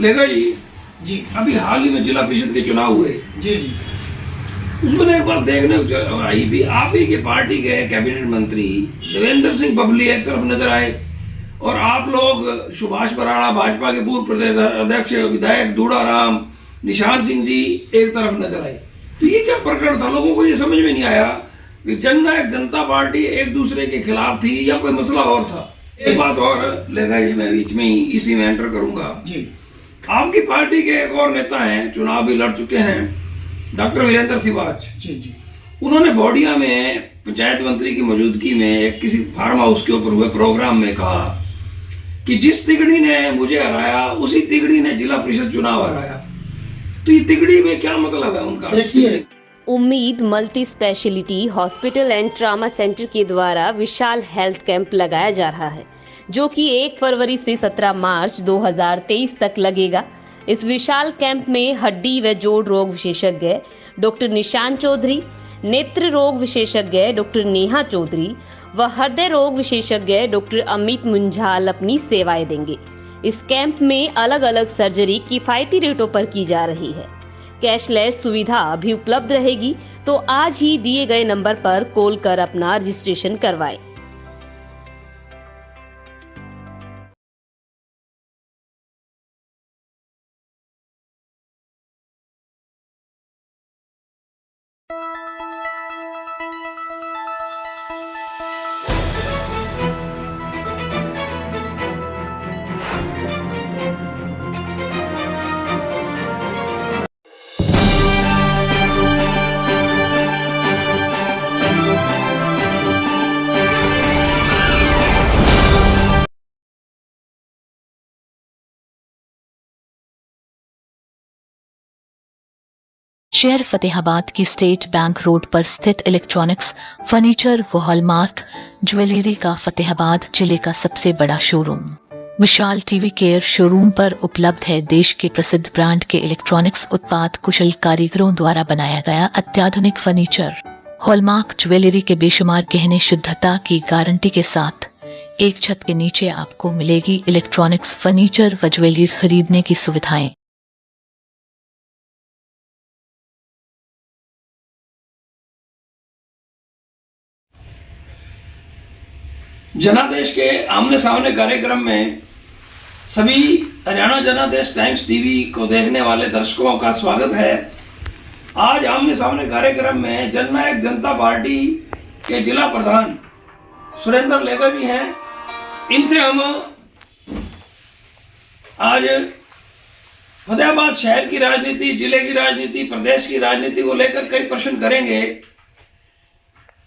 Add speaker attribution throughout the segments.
Speaker 1: लेगा जी।
Speaker 2: जी
Speaker 1: अभी हाल ही में जिला परिषद के चुनाव हुए,
Speaker 2: जी जी
Speaker 1: उसमें एक बार देखने को आई भी आप ही के पार्टी के कैबिनेट मंत्री देवेंद्र सिंह बबली एक तरफ नजर आए और आप लोग सुभाष बराड़ा भाजपा के पूर्व प्रदेश अध्यक्ष विधायक दूड़ाराम निशान सिंह जी एक तरफ नजर आए। तो ये क्या प्रकरण था? लोगों को ये समझ में नहीं आया कि जननायक जनता पार्टी एक दूसरे के खिलाफ थी या कोई मसला और था। एक बात और लेगा जी, मैं बीच में ही इसी में एंटर करूंगा
Speaker 2: जी।
Speaker 1: आपकी पार्टी के एक और नेता हैं, चुनाव भी लड़ चुके हैं, डॉक्टर वीरेंद्र सिवाच
Speaker 2: जी जी
Speaker 1: उन्होंने बोडिया में पंचायत मंत्री की मौजूदगी में एक किसी फार्म हाउस के ऊपर हुए प्रोग्राम में कहा कि जिस तिगड़ी ने मुझे हराया उसी तिगड़ी ने जिला परिषद चुनाव हराया। तो ये तिगड़ी में क्या मतलब है उनका?
Speaker 2: देखिए,
Speaker 3: उम्मीद multi speciality hospital and trauma centre के द्वारा विशाल हेल्थ कैंप लगाया जा रहा है, जो कि 1 फरवरी से 17 मार्च 2023 तक लगेगा। इस विशाल कैंप में हड्डी व जोड़ रोग विशेषज्ञ डॉक्टर निशान चौधरी, नेत्र रोग विशेषज्ञ डॉक्टर नेहा चौधरी व हृदय रोग विशेषज्ञ डॉक्टर अमित मुंजाल अपनी सेवाएं देंगे। इस कैंप में अलग अलग सर्जरी किफायती रेटों पर की जा रही है। कैशलेस सुविधा भी उपलब्ध रहेगी, तो आज ही दिए गए नंबर पर कॉल कर अपना रजिस्ट्रेशन करवाएं।
Speaker 4: शहर फतेहाबाद की स्टेट बैंक रोड पर स्थित इलेक्ट्रॉनिक्स, फर्नीचर व हॉलमार्क ज्वेलरी का फतेहाबाद जिले का सबसे बड़ा शोरूम विशाल टीवी केयर शोरूम पर उपलब्ध है। देश के प्रसिद्ध ब्रांड के इलेक्ट्रॉनिक्स उत्पाद कुशल कारीगरों द्वारा बनाया गया अत्याधुनिक फर्नीचर, हॉलमार्क ज्वेलरी के बेशुमार गहने शुद्धता की गारंटी के साथ एक छत के नीचे आपको मिलेगी इलेक्ट्रॉनिक्स, फर्नीचर व ज्वेलरी खरीदने की सुविधाएं।
Speaker 1: जनादेश के आमने सामने कार्यक्रम में सभी हरियाणा जनादेश टाइम्स टीवी को देखने वाले दर्शकों का स्वागत है। आज आमने सामने कार्यक्रम में जननायक जनता पार्टी के जिला प्रधान सुरेंद्र लेगा जी हैं। इनसे हम आज फतेहाबाद शहर की राजनीति, जिले की राजनीति, प्रदेश की राजनीति को लेकर कई प्रश्न करेंगे।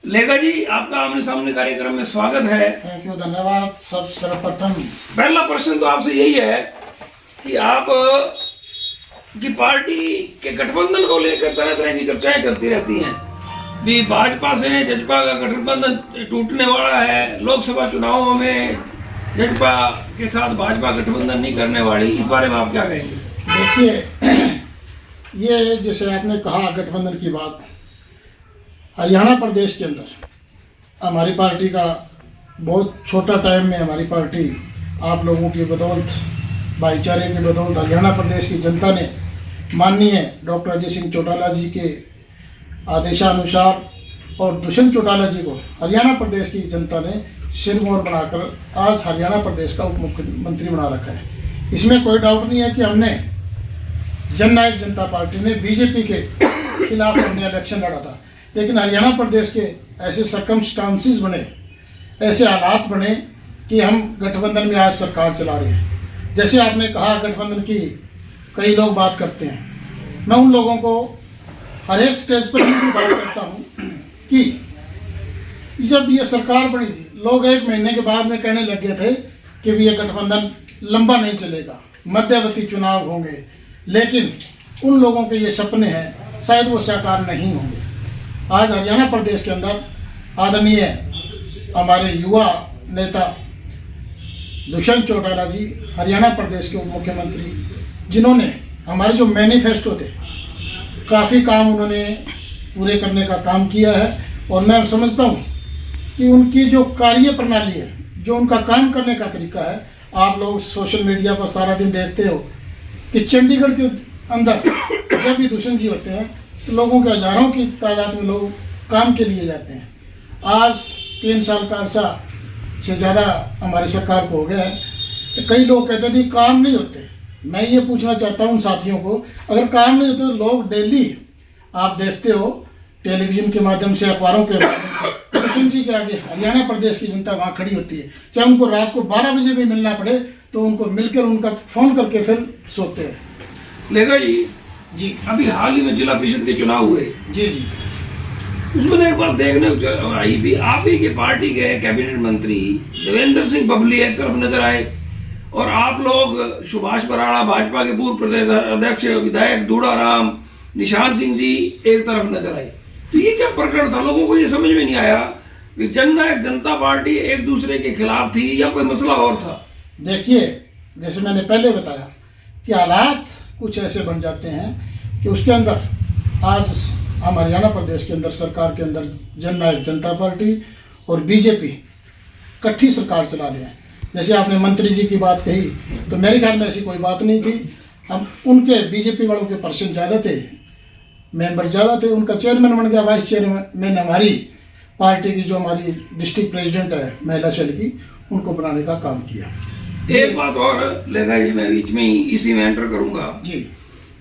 Speaker 1: लेगा जी, आपका आमने सामने कार्यक्रम में स्वागत है।
Speaker 2: थैंक यू, धन्यवाद। सब सर्वप्रथम
Speaker 1: पहला प्रश्न तो आपसे यही है कि आप की पार्टी के गठबंधन को लेकर तरह तरह की चर्चाएं चलती रहती हैं। भी भाजपा से जजपा का गठबंधन टूटने वाला है, लोकसभा चुनावों में जजपा के साथ भाजपा गठबंधन नहीं करने वाली, इस बारे में आप क्या कहेंगे?
Speaker 2: देखिए, ये जैसे आपने कहा गठबंधन की बात, हरियाणा प्रदेश के अंदर हमारी पार्टी का बहुत छोटा टाइम में हमारी पार्टी आप लोगों की बदौलत, भाईचारे की बदौलत, हरियाणा प्रदेश की जनता ने माननीय डॉक्टर अजय सिंह चौटाला जी के आदेशानुसार और दुष्यंत चौटाला जी को हरियाणा प्रदेश की जनता ने सिरमौर बनाकर आज हरियाणा प्रदेश का उप मुख्यमंत्री बना रखा है। इसमें कोई डाउट नहीं है कि हमने जननायक जनता पार्टी ने बीजेपी के खिलाफ हमने इलेक्शन लड़ा था, लेकिन हरियाणा प्रदेश के ऐसे सर्कमस्टांसिस बने, ऐसे हालात बने कि हम गठबंधन में आज सरकार चला रहे हैं। जैसे आपने कहा गठबंधन की कई लोग बात करते हैं, मैं उन लोगों को हर एक स्टेज पर भी बात करता हूँ कि जब ये सरकार बनी थी, लोग 1 महीने के बाद में कहने लग गए थे कि भी ये गठबंधन लंबा नहीं चलेगा, मध्यवर्ती चुनाव होंगे, लेकिन उन लोगों के ये सपने हैं, शायद वो साकार नहीं होंगे। आज हरियाणा प्रदेश के अंदर आदरणीय हमारे युवा नेता दुष्यंत चौटाला जी, हरियाणा प्रदेश के उप मुख्यमंत्री, जिन्होंने हमारे जो मैनिफेस्टो थे काफ़ी काम उन्होंने पूरे करने का काम किया है। और मैं समझता हूँ कि उनकी जो कार्य प्रणाली है, जो उनका काम करने का तरीका है, आप लोग सोशल मीडिया पर सारा दिन देखते हो कि चंडीगढ़ के अंदर जब भी दूषण जी होते हैं तो लोगों के हज़ारों की तादाद में लोग काम के लिए जाते हैं। आज 3 साल का अरसा से ज़्यादा हमारी सरकार को हो गया है तो कई लोग कहते थे काम नहीं होते। मैं ये पूछना चाहता हूँ उन साथियों को, अगर काम नहीं होते तो लोग डेली आप देखते हो टेलीविज़न के माध्यम से, अखबारों के माध्यम से दूषण जी के आगे हरियाणा प्रदेश की जनता वहाँ खड़ी होती है, चाहे उनको रात को 12 बजे भी मिलना पड़े तो उनको मिलकर उनका फ़ोन करके फिर सोते हैं।
Speaker 1: लेगा जी
Speaker 2: जी
Speaker 1: अभी हाल ही में जिला परिषद के चुनाव हुए,
Speaker 2: जी जी
Speaker 1: उसमें एक बार देखने को आई भी आप ही के पार्टी के कैबिनेट मंत्री देवेंद्र सिंह बबली एक तरफ नजर आए और आप लोग सुभाष बराड़ा भाजपा के पूर्व प्रदेश अध्यक्ष विधायक दूड़ाराम निशान सिंह जी एक तरफ नजर आए। तो ये क्या प्रकरण था? लोगों को ये समझ में नहीं आया कि जननायक जनता पार्टी एक दूसरे के खिलाफ थी या कोई मसला और था।
Speaker 2: देखिए, जैसे मैंने पहले बताया कि हालात कुछ ऐसे बन जाते हैं कि उसके अंदर आज हम हरियाणा प्रदेश के अंदर सरकार के अंदर जननायक जनता पार्टी और बीजेपी इकट्ठी सरकार चला रहे हैं। जैसे आपने मंत्री जी की बात कही तो मेरे ख्याल में ऐसी कोई बात नहीं थी। हम उनके बीजेपी वालों के परसेंट ज़्यादा थे, मेंबर ज़्यादा थे, उनका चेयरमैन बन गया, वाइस चेयरमैन हमारी पार्टी की जो हमारी डिस्ट्रिक्ट प्रेसिडेंट है महिला सेल की, उनको बनाने का काम किया।
Speaker 1: एक बात और लेगा जी, मैं बीच में ही इसी में एंटर करूंगा
Speaker 2: जी।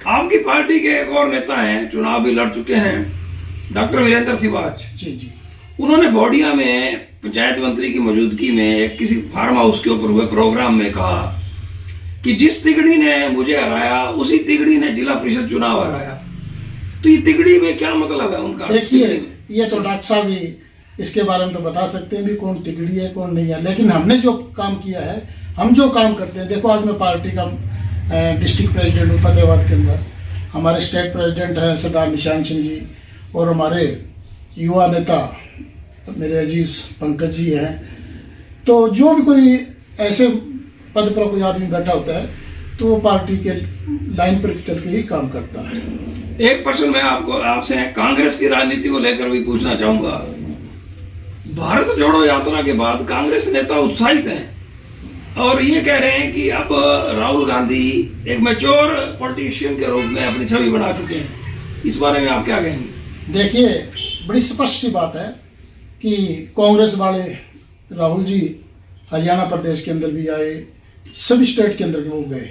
Speaker 1: आपकी पार्टी के एक और नेता हैं, चुनाव भी लड़ चुके हैं, डॉक्टर वीरेंद्र सिवाच
Speaker 2: जी जी
Speaker 1: उन्होंने बोडिया में पंचायत मंत्री की मौजूदगी में एक किसी फार्म हाउस के ऊपर हुए प्रोग्राम में कहा कि जिस तिगड़ी ने मुझे हराया उसी तिगड़ी ने जिला परिषद चुनाव हराया। तो ये तिगड़ी में क्या मतलब है उनका?
Speaker 2: देखिए, ये तो डॉक्टर साहब ही इसके बारे में तो बता सकते हैं भी कौन तिगड़ी है कौन नहीं है, लेकिन हमने जो काम किया है, हम जो काम करते हैं, देखो आज मैं पार्टी का डिस्ट्रिक्ट प्रेसिडेंट हूँ फतेहाबाद के अंदर, हमारे स्टेट प्रेसिडेंट हैं सरदार निशान सिंह जी और हमारे युवा नेता मेरे अजीज पंकज जी हैं। तो जो भी कोई ऐसे पद पर कोई आदमी बैठा होता है तो वो पार्टी के लाइन पर चल के ही काम करता है।
Speaker 1: एक प्रश्न मैं आपसे कांग्रेस की राजनीति को लेकर भी पूछना चाहूंगा। भारत जोड़ो यात्रा के बाद कांग्रेस नेता उत्साहित हैं और ये कह रहे हैं कि अब राहुल गांधी एक मैच्योर पॉलिटिशियन के रूप में अपनी छवि बना चुके हैं। इस बारे में आप क्या कहेंगे?
Speaker 2: देखिए, बड़ी स्पष्ट सी बात है कि कांग्रेस वाले राहुल जी हरियाणा प्रदेश के अंदर भी आए, सभी स्टेट के अंदर भी वो गए,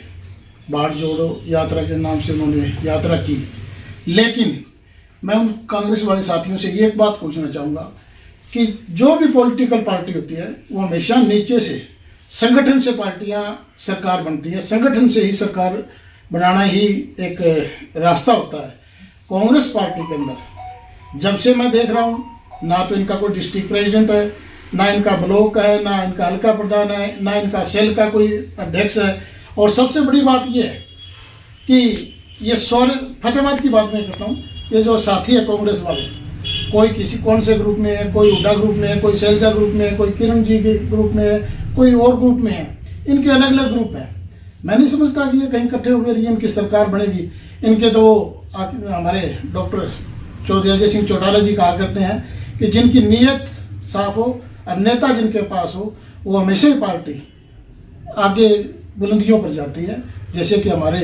Speaker 2: भारत जोड़ो यात्रा के नाम से उन्होंने यात्रा की। लेकिन मैं उन कांग्रेस वाले साथियों से ये एक बात पूछना चाहूँगा कि जो भी पॉलिटिकल पार्टी होती है वो हमेशा नीचे से संगठन से पार्टियां सरकार बनती है, संगठन से ही सरकार बनाना ही एक रास्ता होता है। कांग्रेस पार्टी के अंदर जब से मैं देख रहा हूँ, ना तो इनका कोई डिस्ट्रिक्ट प्रेसिडेंट है, ना इनका ब्लॉक है, ना इनका हल्का प्रधान है, ना इनका सेल का कोई अध्यक्ष है। और सबसे बड़ी बात यह है कि ये फतेहाबाद की बात मैं करता हूँ, ये जो साथी है कांग्रेस वाले, कोई किसी कौन से ग्रुप में है, कोई हुड्डा ग्रुप में है, कोई शैलजा ग्रुप में है, कोई किरण जी के ग्रुप में है, कोई और ग्रुप में है, इनके अलग अलग ग्रुप हैं। मैं नहीं समझता कि ये कहीं इकट्ठे होकर इनकी सरकार बनेगी। इनके तो हमारे डॉक्टर चौधरी अजय सिंह चौटाला जी कहा करते हैं कि जिनकी नीयत साफ हो और नेता जिनके पास हो वो हमेशा ही पार्टी आगे बुलंदियों पर जाती है। जैसे कि हमारे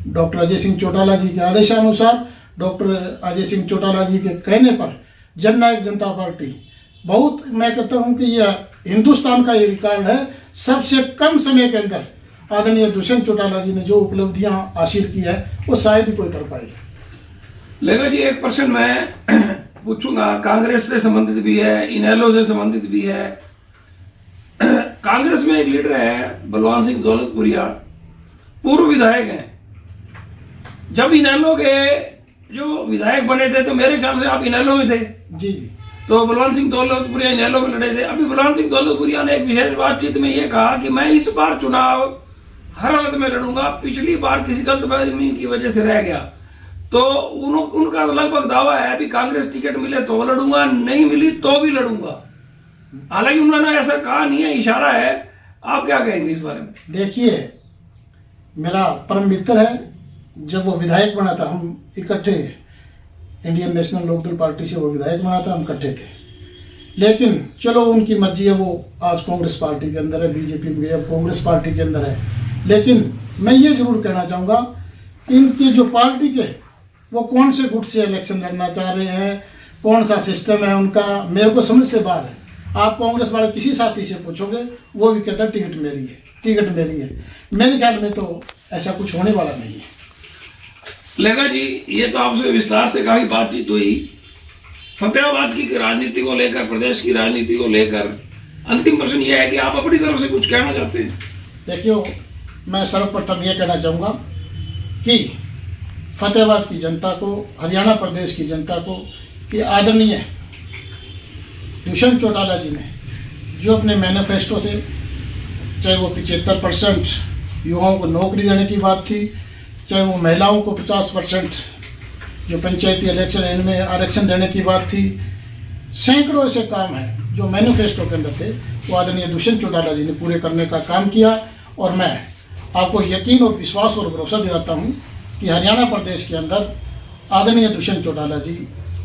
Speaker 2: डॉक्टर अजय सिंह चौटाला जी के आदेशानुसार, डॉक्टर अजय सिंह चौटाला जी के कहने पर जननायक जनता पार्टी, बहुत मैं कहता हूँ कि यह हिंदुस्तान का ये रिकॉर्ड है, सबसे कम समय के अंदर आदरणीय दुष्यंत चौटाला जी ने जो उपलब्धियां हासिल की है वो शायद ही कोई कर पाई।
Speaker 1: लेगा जी, एक प्रश्न मैं पूछूंगा, कांग्रेस से संबंधित भी है, इनेलो से संबंधित भी है। कांग्रेस में एक लीडर है बलवान सिंह दौलतपुरिया, पूर्व विधायक हैं। जब इनेलो के जो विधायक बने थे तो मेरे ख्याल से आप इनेलो में थे।
Speaker 2: जी जी।
Speaker 1: तो बलवान सिंह दौलतपुरिया इनेलो में लड़े थे। अभी बलवान सिंह दौलतपुरिया ने एक विशेष बातचीत में ये कहा कि मैं इस बार चुनाव हर हालत में लड़ूंगा, पिछली बार किसी गलतफहमी की वजह से रह गया। तो उनका लगभग दावा है अभी कांग्रेस टिकट मिले तो लड़ूंगा, नहीं मिली तो भी लड़ूंगा। हालांकि उन्होंने ऐसा कहा नहीं है, इशारा है। आप क्या कहेंगे इस बारे में?
Speaker 2: देखिए, मेरा परम मित्र है, जब वो विधायक बना था हम इकट्ठे, इंडियन नेशनल लोकदल पार्टी से वो विधायक बना था, हम इकट्ठे थे। लेकिन चलो उनकी मर्जी है, वो आज कांग्रेस पार्टी के अंदर है, बीजेपी में गया, कांग्रेस पार्टी के अंदर है। लेकिन मैं ये जरूर कहना चाहूँगा, इनकी जो पार्टी के वो कौन से गुट से इलेक्शन लड़ना चाह रहे हैं, कौन सा सिस्टम है उनका, मेरे को समझ से बाहर है। आप कांग्रेस वाले किसी साथी से पूछोगे, वो भी कहता है टिकट मेरी है, टिकट मेरी है। मेरे ख्याल में तो ऐसा कुछ होने वाला नहीं है।
Speaker 1: लेगा जी, ये तो आपसे विस्तार से काफ़ी बातचीत हुई फतेहाबाद की राजनीति को लेकर, प्रदेश की राजनीति को लेकर। अंतिम प्रश्न ये है कि आप अपनी तरफ से कुछ कहना चाहते हैं?
Speaker 2: देखियो, मैं सर्वप्रथम ये कहना चाहूँगा कि फतेहाबाद की जनता को, हरियाणा प्रदेश की जनता को, कि आदरणीय दुष्यंत चौटाला जी ने जो अपने मैनिफेस्टो थे, चाहे वो 75% युवाओं को नौकरी देने की बात थी, चाहे वो महिलाओं को 50% जो पंचायती इलेक्शन इनमें आरक्षण देने की बात थी, सैकड़ों ऐसे काम हैं जो मैनिफेस्टो के अंदर थे, वो आदरणीय दुष्यंत चौटाला जी ने पूरे करने का काम किया। और मैं आपको यकीन और विश्वास और भरोसा दिलाता हूँ कि हरियाणा प्रदेश के अंदर आदरणीय दुष्यंत चौटाला जी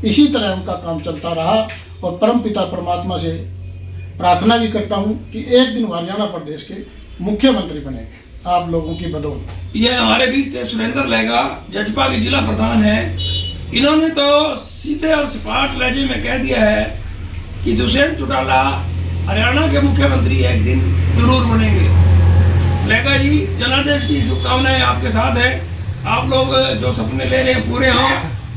Speaker 2: इसी तरह उनका काम चलता रहा। और परमपिता परमात्मा से प्रार्थना भी करता हूँ कि एक दिन हरियाणा प्रदेश के मुख्यमंत्री बनेंगे आप लोगों की बदौलत।
Speaker 1: ये हमारे बीच सुरेंद्र लहगा, जजपा के जिला प्रधान है। इन्होंने तो सीधे और सपाट लहजे में कह दिया है कि दुष्यंत चौटाला हरियाणा के मुख्यमंत्री एक दिन जरूर बनेंगे। लहगा जी, जनादेश की शुभकामनाएं आपके साथ है। आप लोग जो सपने ले रहे हैं पूरे हों,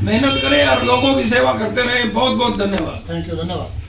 Speaker 1: मेहनत करें और लोगों की सेवा करते रहें। बहुत बहुत धन्यवाद।
Speaker 2: थैंक यू, धन्यवाद।